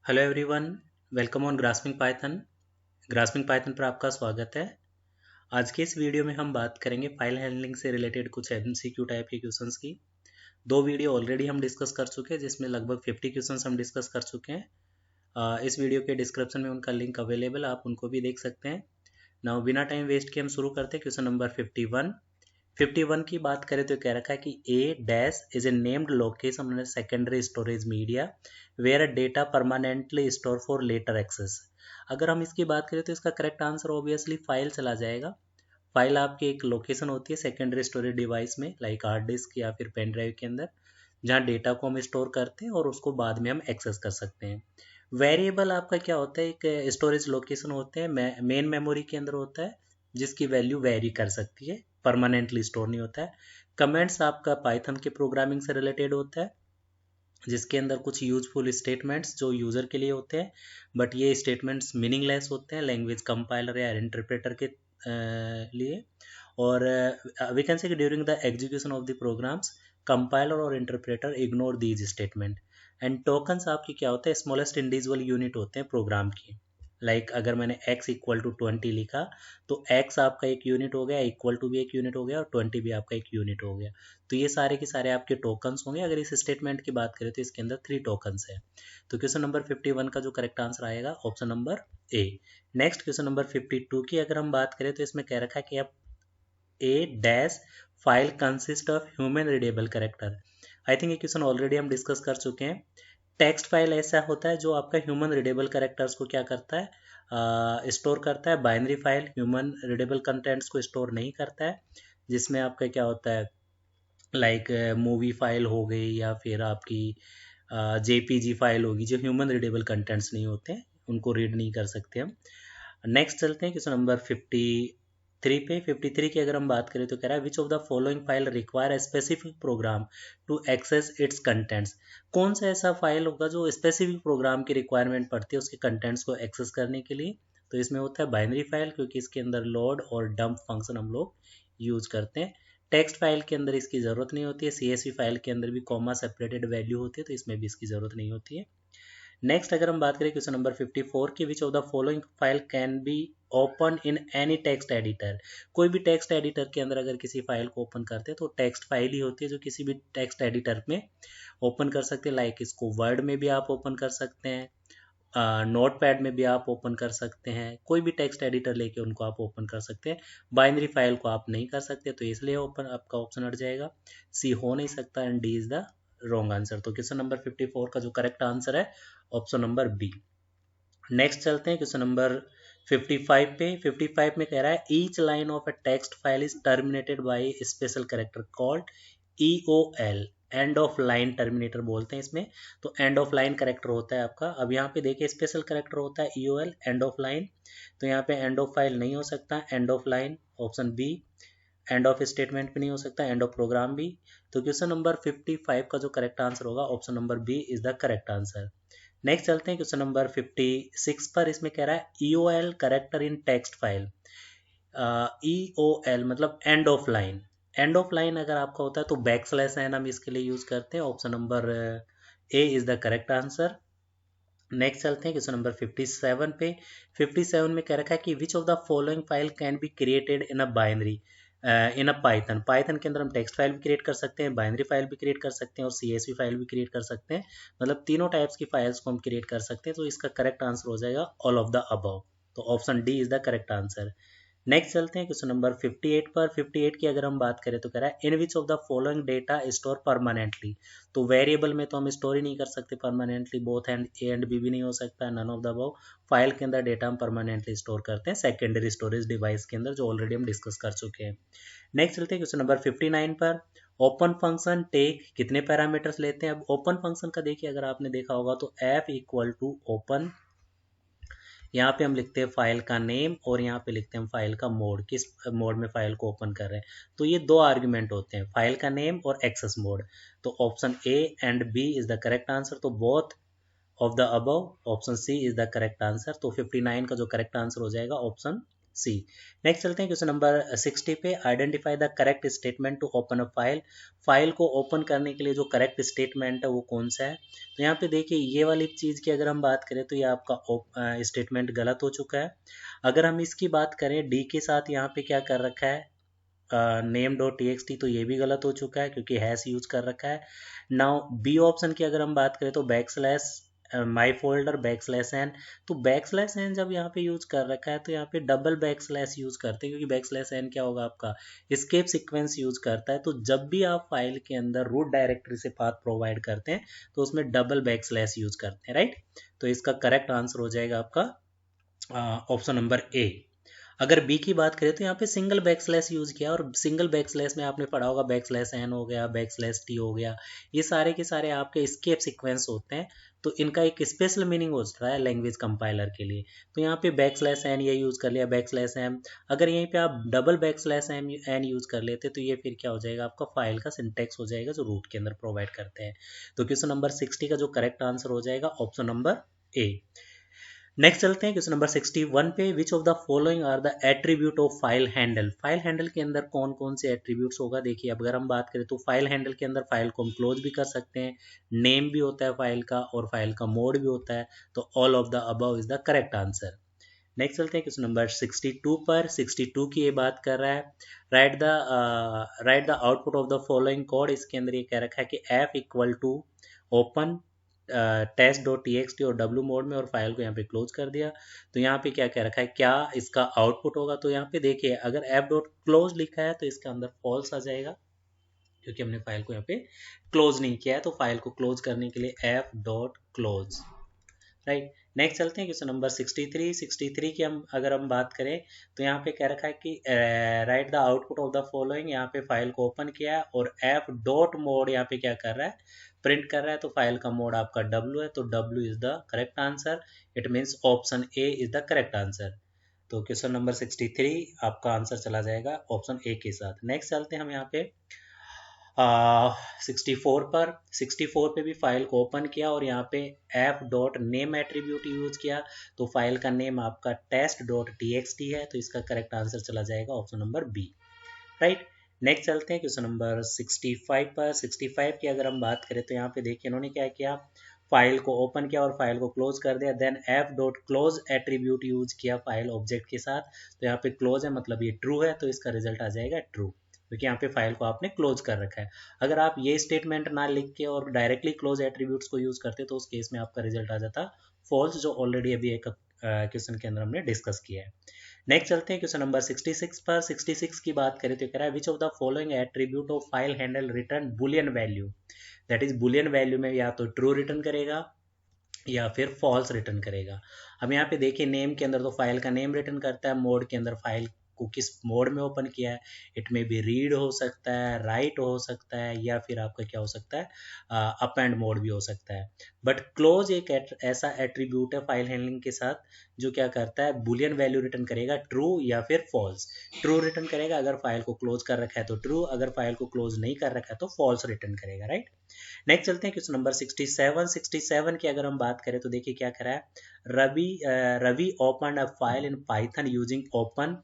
Hello everyone, welcome on grasping Python. Grasping Python पर आपका स्वागत है। आज के इस वीडियो में हम बात करेंगे फाइल हैंडलिंग से रिलेटेड कुछ एमसीक्यू टाइप के क्वेश्चंस की। दो वीडियो ऑलरेडी हम डिस्कस कर चुके हैं जिसमें लगभग 50 क्वेश्चंस हम डिस्कस कर चुके हैं। इस वीडियो के डिस्क्रिप्शन में उनका लिंक अवेलेबल है, आप उनको भी देख सकते हैं। नाउ बिना टाइम वेस्ट के हम शुरू करते हैं। क्वेश्चन नंबर 51 की बात करें तो कह रखा है कि a dash is a named location secondary storage media where data permanently store for later access. अगर हम इसकी बात करें तो इसका करेक्ट आंसर ऑब्वियसली फाइल चला जाएगा। फाइल आपकी एक लोकेशन होती है सेकेंडरी स्टोरेज डिवाइस में, लाइक हार्ड डिस्क या फिर पेन ड्राइव के अंदर, जहाँ डेटा को हम स्टोर करते हैं और उसको बाद में हम एक्सेस कर सकते हैं। वेरिएबल आपका क्या होता है, एक स्टोरेज लोकेशन होते हैं, मेन मेमोरी के अंदर होता है जिसकी वैल्यू वेरी कर सकती है, परमानेंटली स्टोर नहीं होता है। कमेंट्स आपका पाइथन के प्रोग्रामिंग से रिलेटेड होता है जिसके अंदर कुछ यूजफुल स्टेटमेंट्स जो यूज़र के लिए होते हैं, बट ये स्टेटमेंट्स मीनिंगलेस होते हैं लैंग्वेज कंपाइलर या इंटरप्रेटर के लिए। और वी कैन से कि during the execution of the programs compiler और interpreter ignore these statement. And tokens आपकी क्या होते हैं, स्मॉलेस्ट इंडिविजुअल यूनिट होते हैं प्रोग्राम की। लाइक अगर मैंने x इक्वल टू 20 लिखा तो x आपका एक यूनिट हो गया, इक्वल टू भी एक यूनिट हो गया और 20 भी आपका एक यूनिट हो गया। तो ये सारे के सारे आपके टोकन्स होंगे। अगर इस स्टेटमेंट की बात करें तो इसके अंदर 3 टोकन्स है। तो क्वेश्चन नंबर 51 का जो करेक्ट आंसर आएगा ऑप्शन नंबर ए। नेक्स्ट क्वेश्चन नंबर 52 की अगर हम बात करें तो इसमें कह रखा है कि अब a dash file consist of human readable character. I think ये क्वेश्चन ऑलरेडी हम डिस्कस कर चुके हैं। टेक्स्ट फाइल ऐसा होता है जो आपका ह्यूमन रीडेबल कैरेक्टर्स को क्या करता है, स्टोर करता है। Binary file human readable contents को स्टोर नहीं करता है, जिसमें आपका क्या होता है, लाइक मूवी फाइल हो गई या फिर आपकी जेपीजी फाइल होगी, जो ह्यूमन रीडेबल कंटेंट्स नहीं होते हैं उनको रीड नहीं कर सकते हम। नेक्स्ट चलते हैं क्वेश्चन नंबर 53 पे। 53 की अगर हम बात करें तो कह रहा है which of the following file require a specific program to access its contents. कौन सा ऐसा फाइल होगा जो स्पेसिफिक प्रोग्राम की रिक्वायरमेंट पड़ती है उसके कंटेंट्स को एक्सेस करने के लिए। तो इसमें होता है बाइनरी फाइल, क्योंकि इसके अंदर लोड और डंप फंक्शन हम लोग यूज करते हैं। टेक्स्ट फाइल के अंदर इसकी ज़रूरत नहीं होती है। सीएसवी फाइल के अंदर भी कॉमा सेपरेटेड वैल्यू होती है, तो इसमें भी इसकी ज़रूरत नहीं होती है। नेक्स्ट अगर हम बात करें क्वेश्चन नंबर 54 की, विच of the following file can be open in any text editor. कोई भी टेक्स्ट एडिटर के अंदर अगर किसी फाइल को ओपन करते हैं तो टेक्स्ट फाइल ही होती है जो किसी भी टेक्स्ट एडिटर में ओपन कर सकते हैं। लाइक इसको वर्ड में भी आप ओपन कर सकते हैं, नोट पैड में भी आप ओपन कर सकते हैं, कोई भी टेक्स्ट एडिटर लेके उनको आप ओपन कर सकते हैं। बाइनरी फाइल को आप नहीं कर सकते, तो इसलिए ओपन आपका ऑप्शन हट जाएगा, सी हो नहीं सकता and D is the wrong answer. तो क्वेश्चन नंबर 54 का जो करेक्ट आंसर है ऑप्शन नंबर बी। नेक्स्ट चलते हैं क्वेश्चन नंबर 55 पे। 55 में कह रहा है each line of a text file is terminated by special character called EOL। And of line terminator बोलते हैं इसमें। तो एंड ऑफ लाइन कैरेक्टर होता है आपका। अब यहाँ पे देखिए स्पेशल कैरेक्टर होता है EOL, एंड ऑफ लाइन। तो यहाँ पे एंड ऑफ फाइल नहीं हो सकता, end of line option B. End of statement भी नहीं हो सकता, एंड ऑफ प्रोग्राम भी। तो क्वेश्चन नंबर 55 का जो करेक्ट आंसर होगा option number B is the correct answer. Next चलते हैं क्वेश्चन नंबर 56 पर। इसमें कह रहा है EOL character in text file. EOL मतलब and of line. And of line अगर आपका होता है तो बैक स्लैश एन हम इसके लिए यूज करते हैं। Option number A is the correct answer. Next चलते हैं क्वेश्चन नंबर 57 पे। 57 में कह रखा है कि which of the following file can be created in a binary in a Python. Python के अंदर हम टेक्स्ट फाइल भी क्रिएट कर सकते हैं, बाइनरी फाइल भी क्रिएट कर सकते हैं और CSV फाइल भी क्रिएट कर सकते हैं। मतलब तीनों टाइप्स की फाइल्स को हम क्रिएट कर सकते हैं। तो इसका करेक्ट आंसर हो जाएगा ऑल ऑफ द अबव। तो option D is the correct answer. Next चलते हैं क्वेश्चन नंबर 58 पर। 58 की अगर हम बात करें तो कह रहा है in which of the following data store permanently. तो वेरिएबल में तो हम स्टोर ही नहीं कर सकते permanently, both and A and B भी नहीं हो सकता, none of the above. File के अंदर डेटा हम परमानेंटली स्टोर करते हैं सेकेंडरी स्टोरेज डिवाइस के अंदर, जो ऑलरेडी हम डिस्कस कर चुके हैं। नेक्स्ट चलते हैं क्वेश्चन नंबर 59 पर। ओपन फंक्शन टेक कितने पैरामीटर्स लेते हैं। अब ओपन फंक्शन का देखिए, अगर आपने देखा होगा तो f इक्वल टू ओपन, यहाँ पे हम लिखते हैं फाइल का नेम और यहाँ पे लिखते हैं फाइल का मोड, किस मोड में फाइल को ओपन कर रहे हैं। तो ये दो आर्ग्यूमेंट होते हैं, फाइल का नेम और एक्सेस मोड। तो option A and B is the correct answer. तो both of the above, option C is the correct answer. तो 59 का जो करेक्ट आंसर हो जाएगा ऑप्शन सी। नेक्स्ट चलते हैं क्वेश्चन नंबर 60 पे। Identify the correct statement to open a file. File को ओपन करने के लिए जो करेक्ट स्टेटमेंट है वो कौन सा है। तो यहाँ पे देखिए ये वाली चीज़ की अगर हम बात करें तो ये आपका स्टेटमेंट गलत हो चुका है। अगर हम इसकी बात करें डी के साथ यहाँ पे क्या कर रखा है name dot T X T, तो ये भी गलत हो चुका है क्योंकि हैश यूज कर रखा है। नाउ बी ऑप्शन की अगर हम बात करें तो बैक स्लैश माई फोल्डर बैक स्लैश एन, तो बैक स्लैश एन जब यहाँ पे यूज कर रखा है तो यहाँ पे डबल बैक स्लैश यूज करते हैं, क्योंकि बैक स्लैश एन क्या होगा आपका एस्केप सीक्वेंस यूज करता है। तो जब भी आप फाइल के अंदर रूट डायरेक्टरी से पाथ प्रोवाइड करते हैं तो उसमें डबल बैक स्लैश यूज करते हैं, राइट। तो इसका करेक्ट आंसर हो जाएगा आपका ऑप्शन नंबर ए। अगर बी की बात करें तो यहाँ पे सिंगल बैक स्लैश यूज किया, और सिंगल बैक स्लैश में आपने पढ़ा होगा बैक स्लैश एन हो गया, बैक स्लैश टी हो गया, ये सारे के सारे आपके एस्केप सीक्वेंस होते हैं। तो इनका एक स्पेशल मीनिंग होता है लैंग्वेज कंपाइलर के लिए। तो यहाँ पे बैक स्लैश एन ये यूज कर लिया, बैक स्लैश एम। अगर यहीं पे आप double back slash N use कर लेते तो ये फिर क्या हो जाएगा आपका फाइल का सिंटेक्स हो जाएगा जो रूट के अंदर प्रोवाइड करते हैं। तो क्वेश्चन नंबर 60 का जो करेक्ट आंसर हो जाएगा ऑप्शन नंबर ए। नेक्स्ट चलते हैं क्वेश्चन नंबर 61 पे। Which of the following are the attribute of file handle. File handle के अंदर कौन कौन से एट्रीब्यूट्स होगा। देखिए अब अगर हम बात करें तो फाइल हैंडल के अंदर फाइल को हम क्लोज भी कर सकते हैं, नेम भी होता है फाइल का, और फाइल का मोड भी होता है। तो all of the above is the correct answer. Next चलते हैं क्वेश्चन नंबर 62 पर। 62 की ये बात कर रहा है write the output of the following code. इसके अंदर ये कह रखा है कि F equal to open test dot T X T और डब्ल्यू मोड में, और फाइल को यहाँ पे क्लोज कर दिया। तो यहाँ पे क्या कह रखा है, क्या इसका आउटपुट होगा। तो यहाँ पे देखिए अगर एफ डॉट क्लोज लिखा है तो इसके अंदर फॉल्स आ जाएगा, क्योंकि हमने फाइल को यहाँ पे क्लोज नहीं किया है। तो फाइल को क्लोज करने के लिए F dot close, right. Next चलते हैं क्वेश्चन नंबर 63। 63 की अगर हम बात करें तो यहाँ पे कह रखा है कि right the output of the following. यहाँ पे फाइल को ओपन किया है और एफ डॉट मोड यहाँ पे क्या कर रहा है, प्रिंट कर रहा है। तो फाइल का मोड आपका डब्ल्यू है, तो W is the correct answer. It means option A is the correct answer. तो क्वेश्चन नंबर 63 आपका आंसर चला जाएगा ऑप्शन ए के साथ। नेक्स्ट चलते हैं हम यहाँ पे 64 पर। 64 पे भी फाइल को ओपन किया और यहाँ पे F dot name attribute use किया। तो फाइल का नेम आपका test dot T X T है, तो इसका करेक्ट आंसर चला जाएगा option number B, right. Next चलते हैं क्वेश्चन नंबर 65 पर। 65 की अगर हम बात करें तो यहाँ पे देखिए इन्होंने क्या किया, फाइल को ओपन किया और फाइल को क्लोज कर दिया। Then F dot close attribute use किया फाइल ऑब्जेक्ट के साथ। तो यहाँ पे क्लोज है मतलब ये ट्रू है, तो इसका रिजल्ट आ जाएगा ट्रू, क्योंकि यहाँ पे फाइल को आपने क्लोज कर रखा है। अगर आप ये स्टेटमेंट ना लिख के और डायरेक्टली क्लोज एट्रीब्यूट्स को यूज करते तो उस केस में आपका रिजल्ट आ जाता फॉल्स, जो ऑलरेडी अभी एक क्वेश्चन के अंदर हमने डिस्कस किया है। नेक्स्ट चलते हैं क्वेश्चन नंबर 66 पर। 66 की बात करें तो कह रहा है which of the following attribute of file handle return Boolean value. That is Boolean value में या तो ट्रू रिटर्न करेगा या फिर फॉल्स रिटर्न करेगा। अब यहाँ पे देखिए नेम के अंदर तो फाइल का नेम रिटर्न करता है, मोड के अंदर फाइल को किस मोड में ओपन किया है। इट में भी रीड हो सकता है, राइट हो सकता है, या फिर आपका क्या हो सकता है अप एंड मोड भी हो सकता है। बट क्लोज एक ऐसा एट्रीब्यूट है फाइल हैंडलिंग के साथ जो क्या करता है, बुलियन वैल्यू रिटर्न करेगा, ट्रू या फिर फॉल्स। ट्रू रिटर्न करेगा अगर फाइल को क्लोज कर रखा है तो ट्रू, अगर फाइल को क्लोज नहीं कर रखा है तो फॉल्स रिटर्न करेगा, राइट। नेक्स्ट चलते हैं क्वेश्चन नंबर 67। 67 की अगर हम बात करें तो देखिए क्या करा है, Ravi open a file in Python using open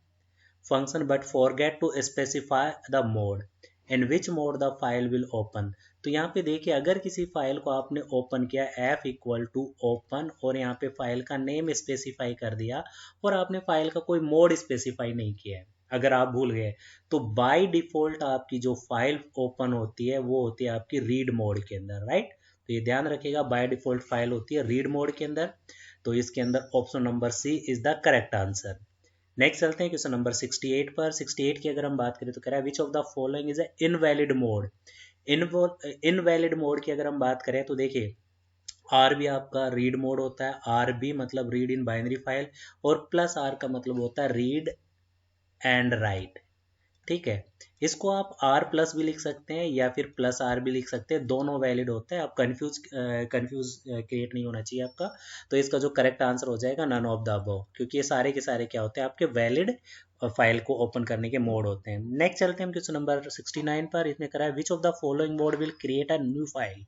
function but forget to specify the mode in which mode the file will open। तो यहाँ पे देखिए अगर किसी फाइल को आपने ओपन किया f इक्वल टू ओपन और यहाँ पे फाइल का नेम स्पेसिफाई कर दिया और आपने फाइल का कोई मोड स्पेसिफाई नहीं किया है, अगर आप भूल गए, तो बाय डिफॉल्ट आपकी जो फाइल ओपन होती है वो होती है आपकी रीड मोड के अंदर, राइट। तो ये ध्यान रखिएगा, बाय डिफॉल्ट फाइल होती है रीड मोड के अंदर। तो इसके अंदर option number C is the correct answer. Next चलते हैं क्वेश्चन नंबर 68 पर। 68 की अगर हम बात करें तो कह रहा है which of the following is invalid mode. Invalid mode की अगर हम बात करें तो देखिए आर भी आपका रीड मोड होता है, आर बी मतलब रीड इन बाइनरी फाइल, और प्लस आर का मतलब होता है रीड एंड राइट, ठीक है। इसको आप आर प्लस भी लिख सकते हैं या फिर प्लस आर भी लिख सकते हैं, दोनों वैलिड होते हैं। आप कंफ्यूज क्रिएट नहीं होना चाहिए आपका। तो इसका जो करेक्ट आंसर हो जाएगा नन ऑफ द अबव, क्योंकि ये सारे के सारे क्या होते हैं आपके वैलिड फाइल को ओपन करने के मोड होते हैं। नेक्स्ट चलते हैं हम क्वेश्चन नंबर 69 पर। इसमें करा है which of the following mode will create a new file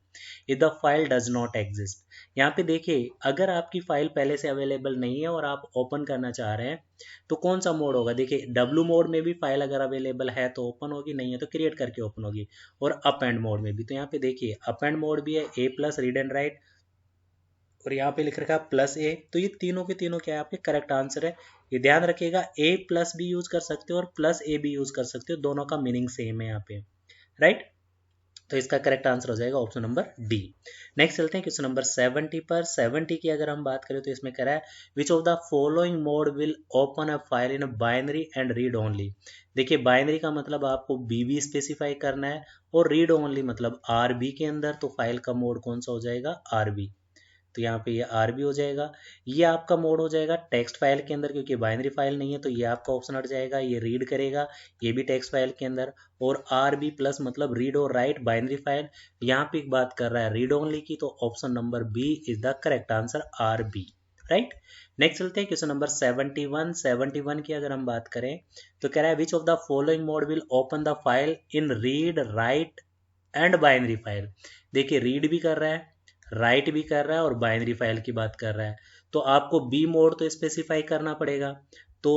if the file does not exist. यहाँ पे देखिए, अगर आपकी फाइल पहले से अवेलेबल नहीं है और आप ओपन करना चाह रहे हैं तो कौन सा मोड होगा। देखिए डब्लू मोड में भी फाइल अगर अवेलेबल है तो ओपन होगी, नहीं है तो क्रिएट करके ओपन होगी। और अप एंड मोड में भी, तो यहाँ पे देखिए अप एंड मोड भी है ए प्लस रीड एंड राइट, और यहाँ पे लिख रखा है प्लस ए। तो ये तीनों के तीनों क्या है आपके करेक्ट आंसर है। ये ध्यान रखिएगा, ए प्लस भी यूज कर सकते हो और प्लस ए भी यूज कर सकते हो, दोनों का मीनिंग सेम है यहाँ पे, राइट। तो इसका करेक्ट आंसर हो जाएगा ऑप्शन नंबर डी। नेक्स्ट चलते हैं क्वेश्चन नंबर 70 पर। 70 की अगर हम बात करें तो इसमें कह रहा है which of the following mode will open a file in binary and read only. देखिए बाइनरी का मतलब आपको बीबी स्पेसिफाई करना है, और रीड ओनली मतलब आरबी के अंदर, तो फाइल का मोड कौन सा हो जाएगा, आरबी। तो यहाँ पे ये आरबी हो जाएगा। ये आपका मोड हो जाएगा टेक्स्ट फाइल के अंदर, क्योंकि बाइनरी फाइल नहीं है तो ये आपका ऑप्शन हट जाएगा। ये रीड करेगा, ये भी टेक्स्ट फाइल के अंदर। और आरबी प्लस मतलब रीड और राइट बाइनरी फाइल। यहाँ पे एक बात कर रहा है रीड ओनली की, तो option number B is the correct answer, RB, right. Next चलते हैं क्वेश्चन नंबर 71। 71 की अगर हम बात करें तो कह रहा है which of the following mode will open the file in read write and binary file. देखिए रीड भी कर रहा है, राइट भी कर रहा है और बाइनरी फाइल की बात कर रहा है, तो आपको बी मोड तो स्पेसिफाई करना पड़ेगा। तो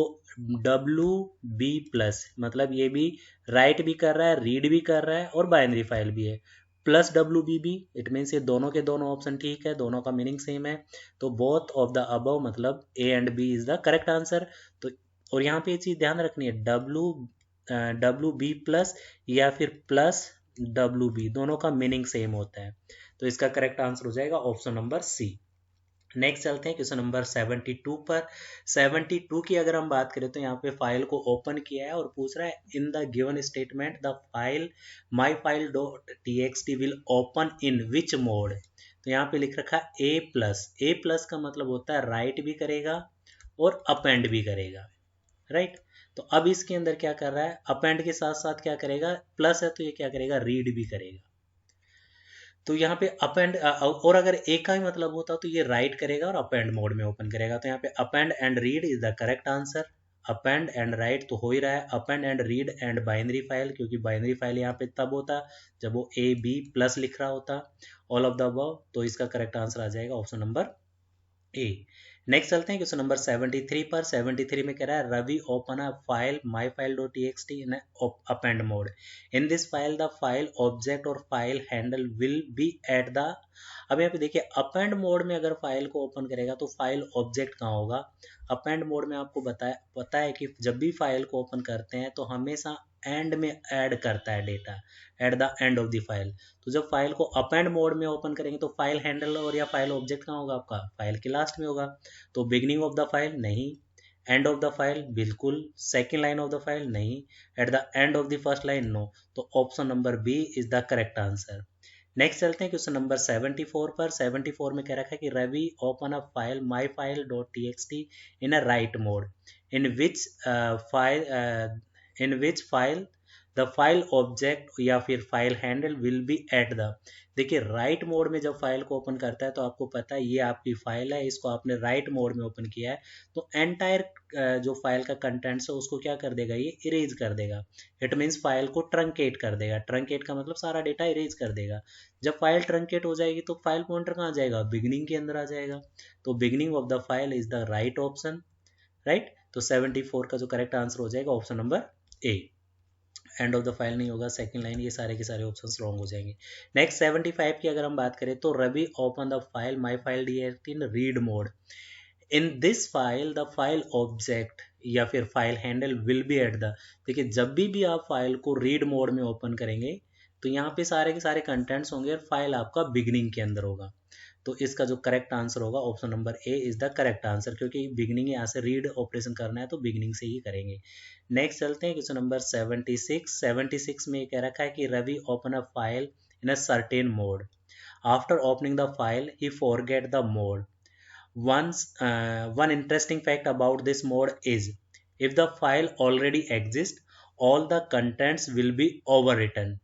डब्लू बी प्लस मतलब ये भी राइट भी कर रहा है, रीड भी कर रहा है और बाइनरी फाइल भी है, plus W B B, it means ये दोनों के दोनों ऑप्शन ठीक है, दोनों का मीनिंग सेम है। तो बोथ ऑफ द अबव मतलब A and B is the correct answer. तो और यहाँ पे ये चीज ध्यान रखनी है, डब्लू बी प्लस या फिर प्लस डब्लू बी, दोनों का मीनिंग सेम होता है। तो इसका करेक्ट आंसर हो जाएगा ऑप्शन नंबर सी। नेक्स्ट चलते हैं क्वेश्चन नंबर 72 पर। 72 की अगर हम बात करें तो यहाँ पे फाइल को ओपन किया है और पूछ रहा है in the given statement the file my file dot txt will open in which mode. तो यहाँ पे लिख रखा है ए प्लस। ए प्लस का मतलब होता है राइट भी करेगा और अपेंड भी करेगा, राइट। तो अब इसके अंदर क्या कर रहा है, अपेंड के साथ साथ क्या करेगा, प्लस है तो ये क्या करेगा, रीड भी करेगा। तो यहाँ पे अपेंड, और अगर एक का ही मतलब होता तो ये राइट करेगा और अपेंड मोड में ओपन करेगा। तो यहाँ पे append and read is the correct answer. Append and right तो हो ही रहा है, append and read and binary file, क्योंकि बाइनरी फाइल यहाँ पे तब होता जब वो ए बी प्लस लिख रहा होता, ऑल ऑफ द अबव। तो इसका करेक्ट आंसर आ जाएगा ऑप्शन नंबर ए। नेक्स्ट चलते हैं क्वेश्चन नंबर 73 पर। 73 में कह रहा है Ravi open a file my file dot txt in append mode. In this file the file object और file handle will be at the. अब यहाँ पे देखिए अपेंड मोड में अगर फाइल को ओपन करेगा तो फाइल ऑब्जेक्ट कहाँ होगा। अपेंड मोड में आपको पता है कि जब भी फाइल को ओपन करते हैं तो हमेशा एंड में ऐड करता है data, eight the end of the file. तो जब फाइल को अपेंड मोड में ओपन करेंगे तो फाइल हैंडल और या फाइल ऑब्जेक्ट कहाँ होगा आपका, फाइल के लास्ट में होगा। तो बिगनिंग ऑफ द फाइल नहीं, एंड ऑफ द फाइल बिल्कुल, second line of the file नहीं, at the end of the first line no. तो option number B is the correct answer. Next चलते हैं क्वेश्चन नंबर 74 पर। 74 में कह रखा है कि Ravi open a file my file dot txt in a write mode in which file the file object या फिर file handle will be at the. देखिए राइट मोड में जब फाइल को ओपन करता है तो आपको पता है ये आपकी फाइल है, इसको आपने राइट मोड में ओपन किया है तो एंटायर जो फाइल का कंटेंट्स है उसको क्या कर देगा, ये इरेज कर देगा। इट मीन्स फाइल को ट्रंकेट कर देगा। ट्रंकेट का मतलब सारा डेटा इरेज कर देगा। जब फाइल ट्रंकेट हो जाएगी तो फाइल पॉइंटर कहाँ जाएगा, बिगनिंग के अंदर आ जाएगा। तो beginning of the file is the right option, right. तो 74 का जो करेक्ट आंसर हो जाएगा option number A. And of the file नहीं होगा, सेकंड लाइन, ये सारे के सारे ऑप्शंस रॉन्ग हो जाएंगे। नेक्स्ट 75 की अगर हम बात करें तो Ravi open the file my file dt in read mode. In this file the file object या फिर file handle will be at the. देखिए जब भी आप फाइल को रीड मोड में ओपन करेंगे तो यहाँ पे सारे के सारे कंटेंट्स होंगे और फाइल आपका बिगनिंग के अंदर होगा। तो इसका जो करेक्ट आंसर होगा option number A is the correct answer, क्योंकि बिगनिंग यहाँ से रीड ऑपरेशन करना है तो बिगनिंग से ही करेंगे। नेक्स्ट चलते हैं क्वेश्चन नंबर 76। 76 में कह रखा है कि Ravi open a file in a certain mode. After opening the file he forget the mode. One interesting fact about this mode is if the file already exists all the contents will be overwritten.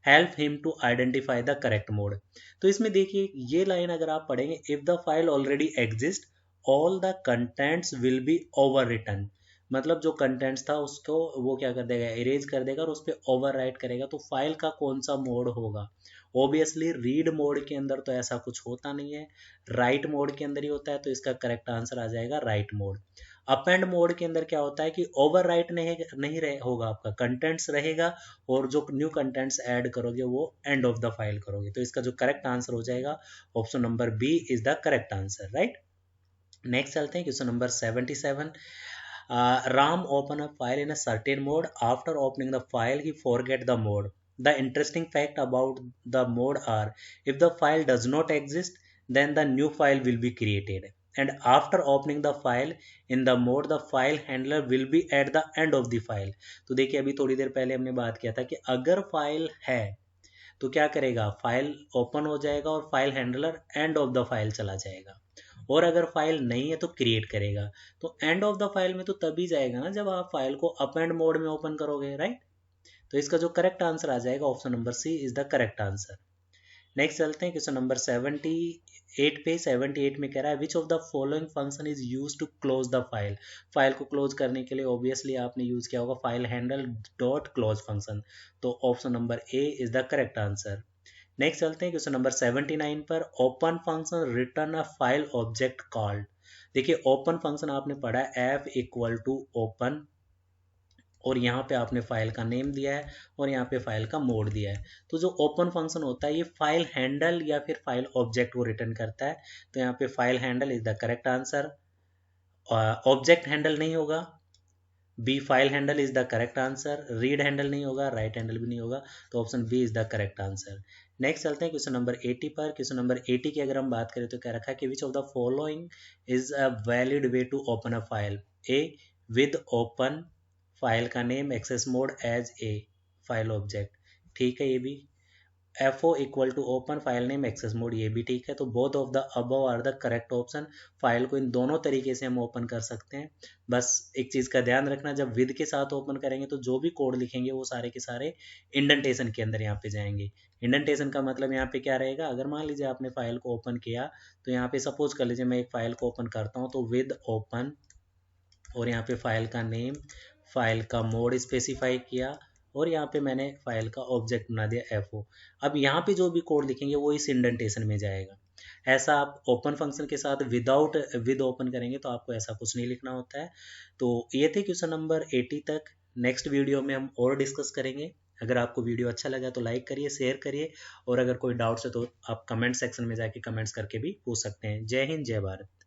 Help him to identify the correct mode. तो इसमें देखिए ये line अगर आप पढ़ेंगे, if the file already exists all the contents will be overwritten, मतलब जो contents था उसको वो क्या कर देगा, इरेज कर देगा और उस पर ओवर राइट करेगा। तो फाइल का कौन सा मोड होगा? ऑब्वियसली रीड मोड के अंदर तो ऐसा कुछ होता नहीं है, राइट मोड के अंदर ही होता है। तो इसका करेक्ट आंसर आ जाएगा राइट मोड। अपेंड मोड के अंदर क्या होता है कि ओवर राइट नहीं होगा, आपका कंटेंट्स रहेगा और जो न्यू कंटेंट्स ऐड करोगे वो एंड ऑफ द फाइल करोगे। तो इसका जो करेक्ट आंसर हो जाएगा option number B is the correct answer, right. Next चलते हैं question number 77। Ram open a file in a certain mode. After opening the file, he forget the mode. The interesting fact about the mode are, if the file does not exist, then the new file will be created. And after opening the file in the mode, the file handler will be at the end of the file. तो देखिए अभी थोड़ी देर पहले हमने बात किया था कि अगर फाइल है तो क्या करेगा, फाइल ओपन हो जाएगा और file handler and of the file चला जाएगा। और अगर फाइल नहीं है तो क्रिएट करेगा। तो एंड ऑफ द फाइल में तो तभी जाएगा ना जब आप फाइल को अपेंड मोड में ओपन करोगे, राइट। तो इसका जो करेक्ट आंसर आ जाएगा option number C is the correct answer. Next चलते हैं क्वेश्चन नंबर 78 पे। 78 में कह रहा है which of the following function is use to close the file. File को क्लोज करने के लिए ऑब्वियसली आपने यूज किया होगा file handle dot close function. तो option number A is the correct answer. Next चलते हैं क्वेश्चन नंबर 79 पर। Open function return a file object called. देखिए ओपन फंक्शन आपने पढ़ा है एफ इक्वल टू ओपन, और यहाँ पे आपने फाइल का नेम दिया है और यहाँ पे फाइल का मोड दिया है। तो जो ओपन फंक्शन होता है ये फाइल हैंडल या फिर फाइल ऑब्जेक्ट को रिटर्न करता है। तो यहाँ पे file handle is the correct answer. Object handle नहीं होगा, B file handle is the correct answer. Read handle नहीं होगा, राइट हैंडल भी नहीं होगा। तो option B is the correct answer. Next चलते हैं क्वेश्चन नंबर 80 पर। क्वेश्चन नंबर 80 की अगर हम बात करें तो क्या रखा है कि which of the following is a valid way to open a file. A with open, file का name, access mode as a file object, ठीक है ये भी। FO equal to open, file name, access mode, ये भी ठीक है। तो both of the above are the correct option. File को इन दोनों तरीके से हम ओपन कर सकते हैं। बस एक चीज़ का ध्यान रखना, जब विद के साथ ओपन करेंगे तो जो भी कोड लिखेंगे वो सारे के सारे इंडेंटेशन के अंदर यहाँ पे जाएंगे। इंडेंटेशन का मतलब यहाँ पे क्या रहेगा, अगर मान लीजिए आपने फाइल को ओपन किया तो यहाँ पे सपोज कर लीजिए मैं एक फाइल को ओपन करता हूँ तो विद ओपन, और यहाँ पे फाइल का नेम, फाइल का मोड स्पेसिफाई किया, और यहाँ पे मैंने फाइल का ऑब्जेक्ट बना दिया FO। अब यहाँ पे जो भी कोड लिखेंगे वो इस इंडेंटेशन में जाएगा। ऐसा आप ओपन फंक्शन के साथ विद ओपन करेंगे तो आपको ऐसा कुछ नहीं लिखना होता है। तो ये थे क्वेश्चन नंबर 80 तक। नेक्स्ट वीडियो में हम और डिस्कस करेंगे। अगर आपको वीडियो अच्छा लगा तो लाइक करिए, शेयर करिए, और अगर कोई डाउट्स है तो आप कमेंट सेक्शन में जाके कमेंट्स करके भी पूछ सकते हैं। जय हिंद, जय भारत।